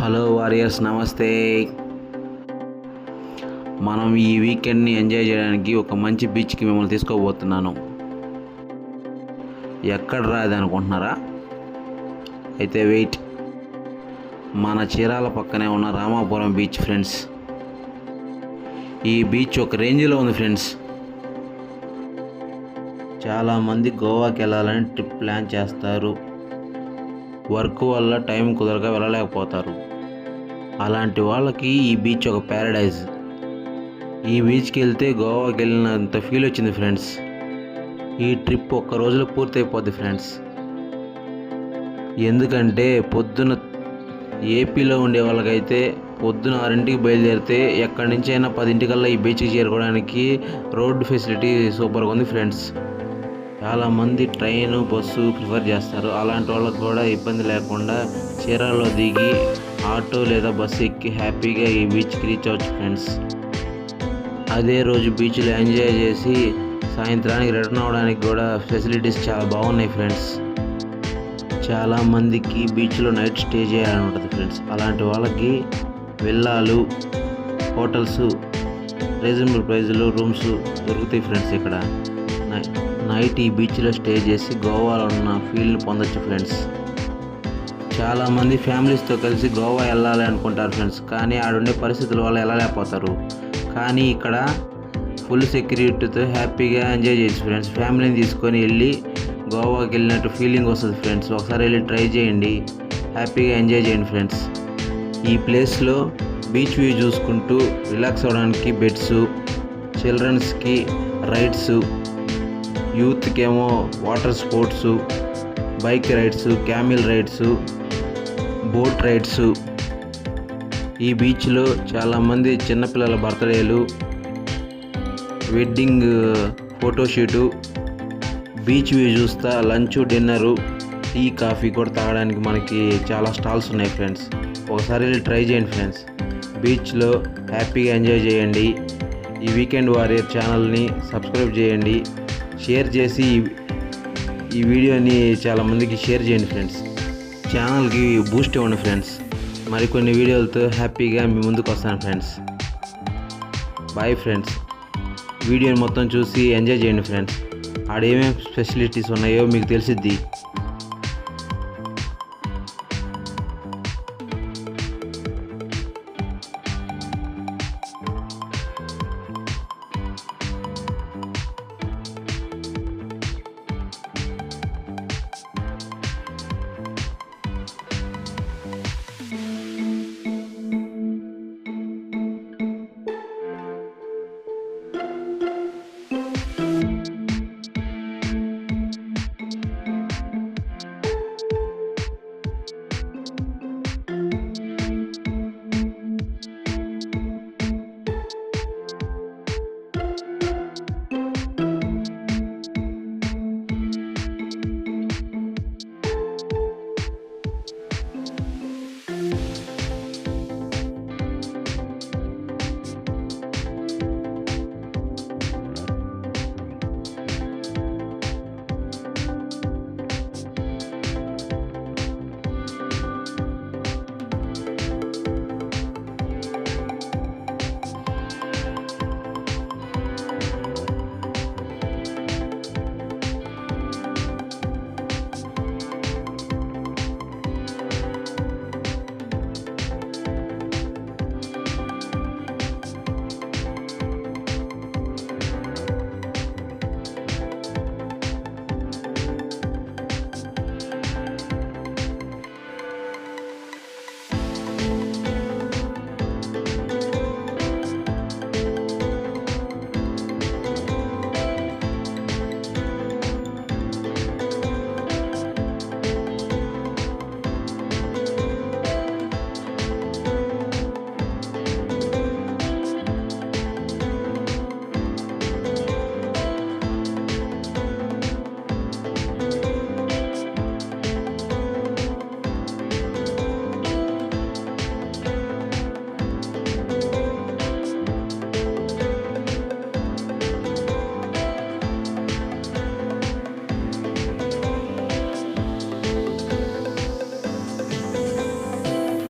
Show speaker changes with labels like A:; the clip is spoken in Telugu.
A: హలో వారియర్స్, నమస్తే. మనం ఈ వీకెండ్ని ఎంజాయ్ చేయడానికి ఒక మంచి బీచ్కి మిమ్మల్ని తీసుకోబోతున్నాను. ఎక్కడ రాదు అనుకుంటున్నారా? అయితే వెయిట్. మన చీరాల పక్కనే ఉన్న రామాపురం బీచ్ ఫ్రెండ్స్. ఈ బీచ్ ఒక రేంజ్లో ఉంది ఫ్రెండ్స్. చాలామంది గోవాకి వెళ్ళాలని ట్రిప్ ప్లాన్ చేస్తారు. వర్క్ వల్ల టైం కుదరక వెళ్ళలేకపోతారు. అలాంటి వాళ్ళకి ఈ బీచ్ ఒక ప్యారడైజ్. ఈ బీచ్కి వెళ్తే గోవాకి వెళ్ళినంత ఫీల్ వచ్చింది ఫ్రెండ్స్. ఈ ట్రిప్ ఒక్క రోజులో పూర్తయిపోద్ది ఫ్రెండ్స్. ఎందుకంటే పొద్దున ఏపీలో ఉండే వాళ్ళకైతే పొద్దున 6ంటికి బయలుదేరితే ఎక్కడి నుంచి అయినా 10ంటికల్లా ఈ బీచ్కి చేరుకోవడానికి రోడ్డు ఫెసిలిటీ సూపర్గా ఉంది ఫ్రెండ్స్. చాలామంది ట్రైను, బస్సు ప్రిఫర్ చేస్తారు. అలాంటి వాళ్ళకు కూడా ఇబ్బంది లేకుండా చీరాలలో దిగి ఆటో లేదా బస్సు ఎక్కి హ్యాపీగా ఈ బీచ్కి రీచ్ అవ్వచ్చు ఫ్రెండ్స్. అదే రోజు బీచ్లో ఎంజాయ్ చేసి సాయంత్రానికి రిటర్న్ అవ్వడానికి కూడా ఫెసిలిటీస్ చాలా బాగున్నాయి ఫ్రెండ్స్. చాలామందికి బీచ్లో నైట్ స్టే చేయాలని ఉంటుంది ఫ్రెండ్స్. అలాంటి వాళ్ళకి విల్లాలు, హోటల్స్ రీజనబుల్ ప్రైజ్లో రూమ్స్ దొరుకుతాయి ఫ్రెండ్స్. ఇక్కడ నైట్ ఈ బీచ్లో స్టే చేసి గోవాలో ఉన్న ఫీల్ని పొందొచ్చు ఫ్రెండ్స్. చాలామంది ఫ్యామిలీస్తో కలిసి గోవా వెళ్ళాలి అనుకుంటారు ఫ్రెండ్స్. కానీ ఆడుండే పరిస్థితుల వల్ల వెళ్ళలేకపోతారు. కానీ ఇక్కడ ఫుల్ సెక్యూరిటీతో హ్యాపీగా ఎంజాయ్ చేయొచ్చు ఫ్రెండ్స్. ఫ్యామిలీని తీసుకొని వెళ్ళి గోవాకి వెళ్ళినట్టు ఫీలింగ్ వస్తుంది ఫ్రెండ్స్. ఒకసారి వెళ్ళి ట్రై చేయండి, హ్యాపీగా ఎంజాయ్ చేయండి ఫ్రెండ్స్. ఈ ప్లేస్లో బీచ్ వ్యూ చూసుకుంటూ రిలాక్స్ అవ్వడానికి బెడ్స్, చిల్డ్రన్స్కి రైడ్స్, యూత్కి ఏమో water sports, bike rides, Camel rides, boat rides. ఈ బీచ్లో చాలామంది చిన్నపిల్లల బర్త్డేలు, వెడ్డింగ్ ఫోటోషూటు, బీచ్ వ్యూ చూస్తా లంచ్, డిన్నరు, టీ, కాఫీ కూడా తాగడానికి మనకి చాలా స్టాల్స్ ఉన్నాయి ఫ్రెండ్స్. ఒకసారి వెళ్ళి ట్రై చేయండి ఫ్రెండ్స్. బీచ్లో హ్యాపీగా ఎంజాయ్ చేయండి. ఈ వీకెండ్ వారియర్ ఛానల్ని సబ్స్క్రైబ్ చేయండి. షేర్ చేసి ఈ వీడియోని చాలామందికి షేర్ చేయండి ఫ్రెండ్స్. ఛానల్కి బూస్ట్ ఇవ్వండి ఫ్రెండ్స్. మరికొన్ని వీడియోలతో హ్యాపీగా మీ ముందుకు వస్తాను ఫ్రెండ్స్. Bye friends. వీడియోని మొత్తం చూసి ఎంజాయ్ చేయండి ఫ్రెండ్స్. ఆడేమేమి ఫెసిలిటీస్ ఉన్నాయో మీకు తెలిసిద్ది.